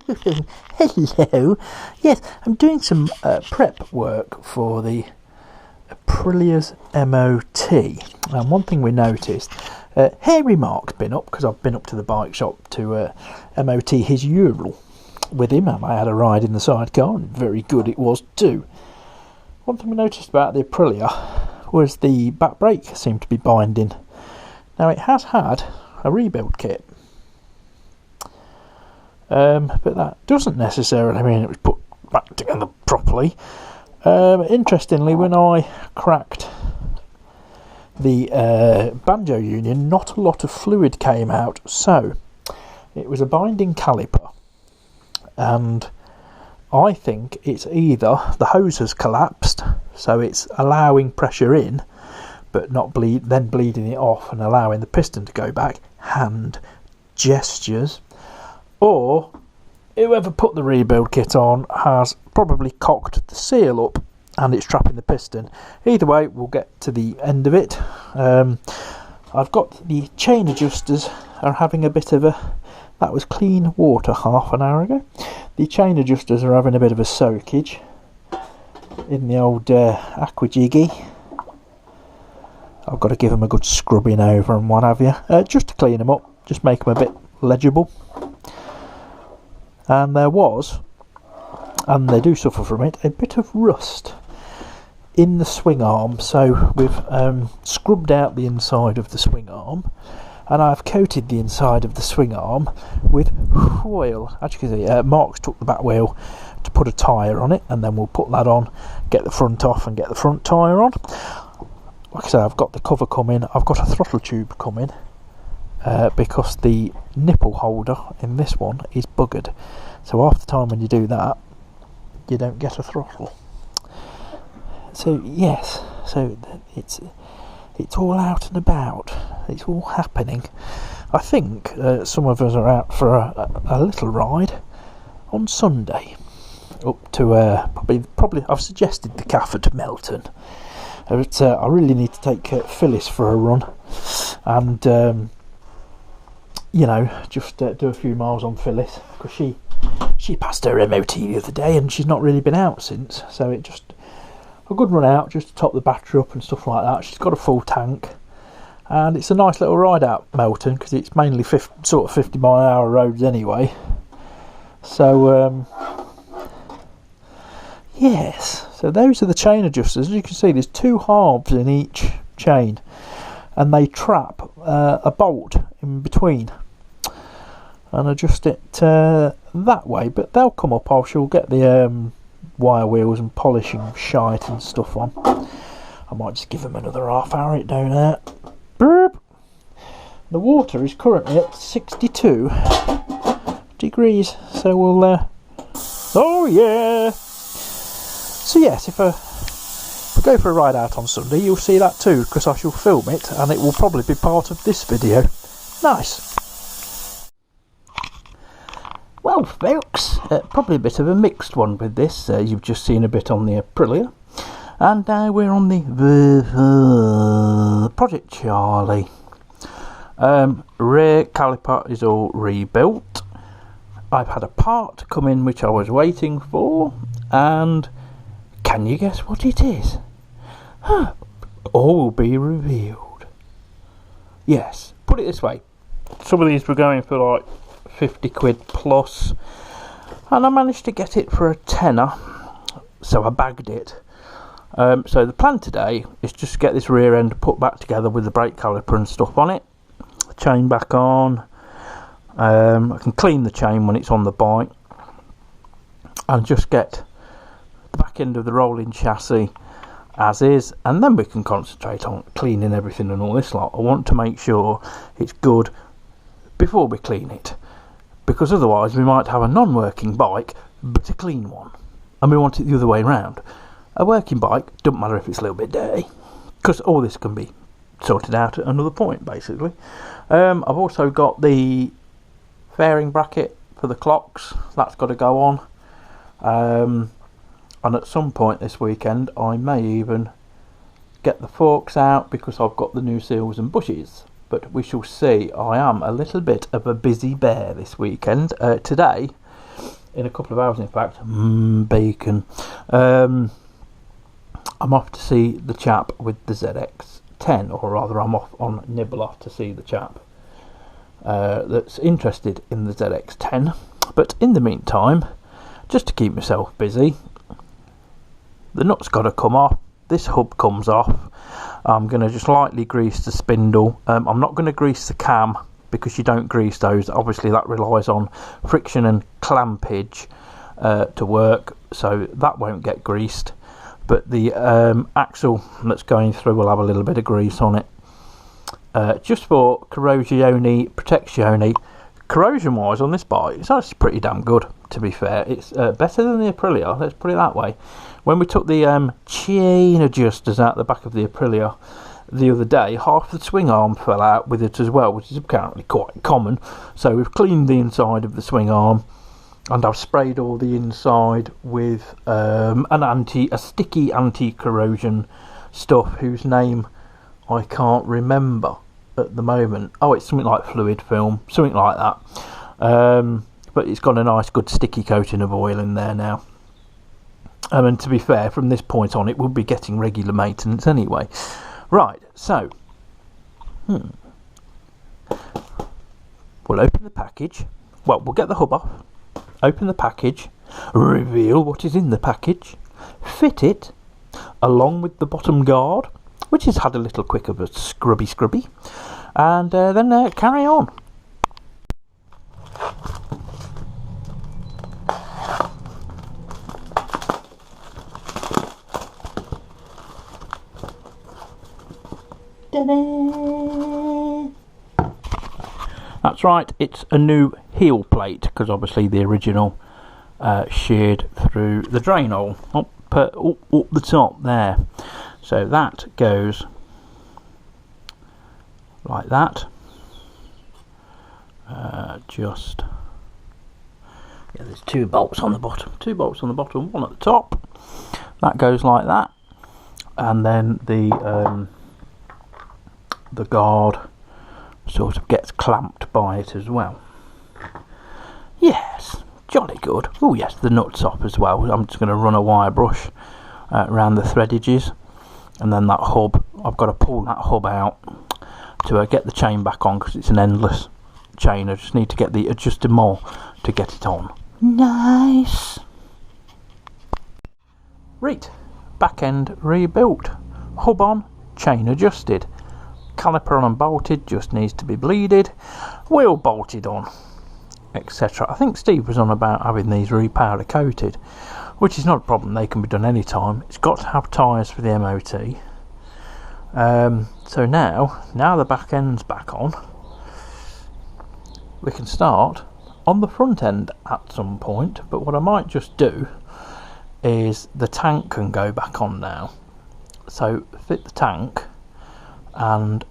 Hello. Yes, I'm doing some prep work for the Aprilia's MOT. And one thing we noticed, Hairy Mark's been up, because I've been up to the bike shop to MOT his Ural with him, and I had a ride in the sidecar, and very good it was too. One thing we noticed about the Aprilia was the back brake seemed to be binding. Now it has had a rebuild kit, but that doesn't necessarily mean it was put back together properly. Interestingly, when I cracked the banjo union, not a lot of fluid came out, so it was a binding caliper, and I think it's either the hose has collapsed, so it's allowing pressure in but not bleeding it off and allowing the piston to go back, hand gestures, or whoever put the rebuild kit on has probably cocked the seal up and it's trapping the piston. Either way, we'll get to the end of it. I've got the chain adjusters are having a bit of a, that was clean water half an hour ago. The chain adjusters are having a bit of a soakage in the old aqua jiggy. I've got to give them a good scrubbing over and what have you, just to clean them up, just make them a bit legible. And there was, and they do suffer from it, a bit of rust in the swing arm. So we've scrubbed out the inside of the swing arm, and I've coated the inside of the swing arm with oil. As you can see, Mark's took the back wheel to put a tyre on it, and then we'll put that on, get the front off and get the front tyre on. Like I say, I've got the cover coming, I've got a throttle tube coming, because the nipple holder in this one is buggered. So half the time when you do that, you don't get a throttle. So yes, so it's all out and about, it's all happening. I think some of us are out for a little ride on Sunday up to probably I've suggested the Cafford to Melton. But I really need to take Phyllis for a run, and you know, just do a few miles on Phyllis, because she passed her MOT the other day and she's not really been out since. So it just a good run out just to top the battery up and stuff like that. She's got a full tank, and it's a nice little ride out Melton, because it's mainly 50 mile an hour roads anyway. So yes. So those are the chain adjusters. As you can see, there's two halves in each chain, and they trap a bolt in between and adjust it that way. But they'll come up. I shall get the wire wheels and polishing shite and stuff on. I might just give them another half hour it down there. Burp. The water is currently at 62 degrees, so we'll oh yeah. So yes, if we go for a ride out on Sunday, you'll see that too, because I shall film it, and it will probably be part of this video. Nice. Well folks, probably a bit of a mixed one with this. You've just seen a bit on the Aprilia, and now we're on the Project Charlie. Rear caliper is all rebuilt. I've had a part come in which I was waiting for, and can you guess what it is? All will be revealed. Yes, put it this way. Some of these were going for like 50 quid plus, and I managed to get it for a tenner, so I bagged it. So the plan today is just to get this rear end put back together with the brake caliper and stuff on it. The chain back on. I can clean the chain when it's on the bike, and just get the back end of the rolling chassis as is, and then we can concentrate on cleaning everything and all this lot. I want to make sure it's good before we clean it, because otherwise we might have a non-working bike but a clean one, and we want it the other way around. A working bike, doesn't matter if it's a little bit dirty, because all this can be sorted out at another point basically. I've also got the fairing bracket for the clocks, that's got to go on. And at some point this weekend I may even get the forks out, because I've got the new seals and bushes, but we shall see. I am a little bit of a busy bear this weekend. Today in a couple of hours, in fact. Bacon. I'm off to see the chap with the ZX10, or rather I'm off on Nibbler to see the chap that's interested in the ZX10. But in the meantime, just to keep myself busy, the nut's got to come off, this hub comes off, I'm going to just lightly grease the spindle. I'm not going to grease the cam, because you don't grease those, obviously that relies on friction and clampage to work, so that won't get greased. But the axle that's going through will have a little bit of grease on it, just for corrosion protection. Corrosion wise on this bike, it's actually pretty damn good, to be fair. It's better than the Aprilia, let's put it that way. When we took the chain adjusters out the back of the Aprilia the other day, half the swing arm fell out with it as well, which is apparently quite common. So we've cleaned the inside of the swing arm, and I've sprayed all the inside with a sticky anti-corrosion stuff whose name I can't remember at the moment. Oh, it's something like fluid film, something like that. But it's got a nice good sticky coating of oil in there now. And to be fair, from this point on it will be getting regular maintenance anyway. Right, so we'll open the package. Well, we'll get the hub off, open the package, reveal what is in the package, fit it along with the bottom guard, which has had a little quick of a scrubby, and then carry on. That's right, it's a new heel plate, because obviously the original sheared through the drain hole up the top there. So that goes like that. There's two bolts on the bottom, one at the top. That goes like that, and then the guard sort of gets clamped by it as well. Yes, jolly good. Oh yes, the nut's off as well. I'm just going to run a wire brush around the thread edges, and then that hub, I've got to pull that hub out to get the chain back on, because it's an endless chain. I just need to get the adjusting mole to get it on. Nice. Right, back end rebuilt, hub on, chain adjusted, caliper on and bolted, just needs to be bleeded, wheel bolted on, etc. I think Steve was on about having these repowder coated, which is not a problem, they can be done any time. It's got to have tyres for the MOT. So now the back end's back on, we can start on the front end at some point. But what I might just do is the tank can go back on now, so fit the tank and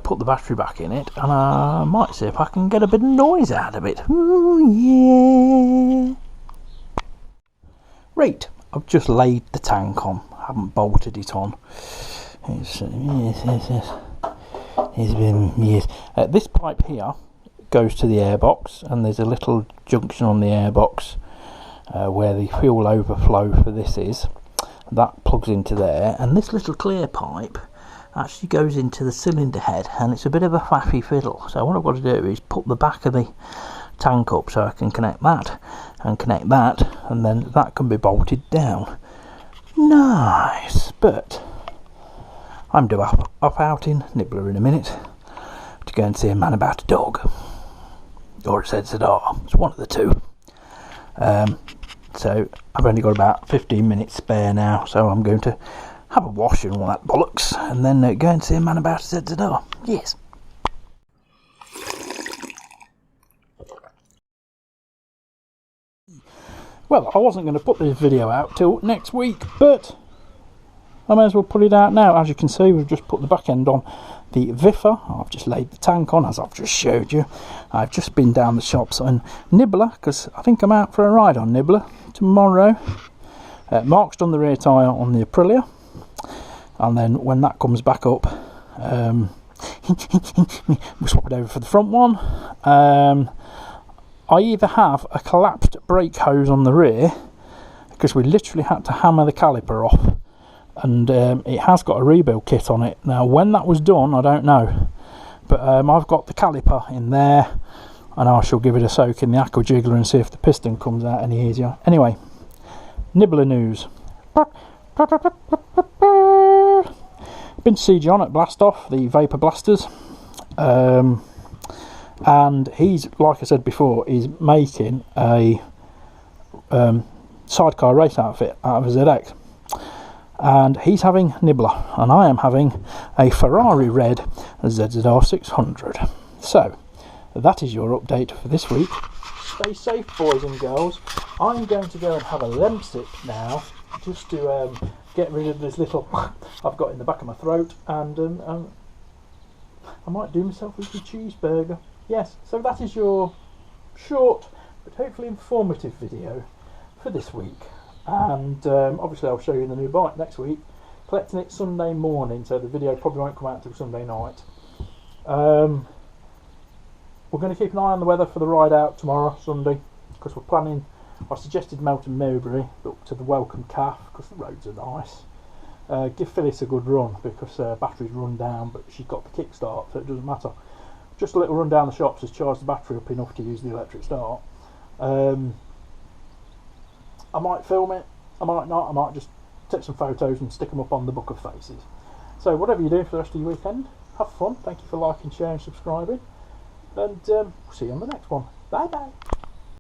put the battery back in it, and I might see if I can get a bit of noise out of it. Ooh, yeah. Right, I've just laid the tank on, I haven't bolted it on. It's been years. This pipe here goes to the airbox, and there's a little junction on the airbox where the fuel overflow for this is. That plugs into there, and this little clear pipe actually goes into the cylinder head, and it's a bit of a faffy fiddle. So what I've got to do is put the back of the tank up so I can connect that, and then that can be bolted down. Nice. But I'm due off out in Nibbler in a minute to go and see a man about a dog, or a ZZR. It's one of the two. So I've only got about 15 minutes spare now, so I'm going to have a wash and all that bollocks, and then go and see a man about a ZZR. Yes. Well, I wasn't going to put this video out till next week, but I may as well put it out now. As you can see, we've just put the back end on the VFR. I've just laid the tank on, as I've just showed you. I've just been down the shops on Nibbler, because I think I'm out for a ride on Nibbler tomorrow. Mark's done the rear tyre on the Aprilia, and then when that comes back up, we'll swap it over for the front one. I either have a collapsed brake hose on the rear, because we literally had to hammer the caliper off, and it has got a rebuild kit on it. Now when that was done I don't know, but I've got the caliper in there, and I shall give it a soak in the aqua jiggler and see if the piston comes out any easier. Anyway, Nibbler news. Been to see John at Blast Off, the Vapor Blasters, and he's, like I said before, he's making a sidecar race outfit out of a ZX, and he's having Nibbler and I am having a Ferrari red ZZR 600. So that is your update for this week. Stay safe, boys and girls. I'm going to go and have a lemsip now, just to get rid of this little I've got in the back of my throat, and I might do myself a little cheeseburger. Yes, so that is your short but hopefully informative video for this week, and obviously I'll show you the new bike next week. Collecting it Sunday morning, so the video probably won't come out until Sunday night. We're going to keep an eye on the weather for the ride out tomorrow, Sunday, because we're planning. I suggested Melton Mowbray up to the Welcome Calf because the roads are nice. Give Phyllis a good run because her battery's run down, but she's got the kickstart, so it doesn't matter. Just a little run down the shops has charged the battery up enough to use the electric start. I might film it, I might not, I might just take some photos and stick them up on the Book of Faces. So whatever you do for the rest of your weekend, have fun. Thank you for liking, sharing, subscribing, and we'll see you on the next one. Bye bye.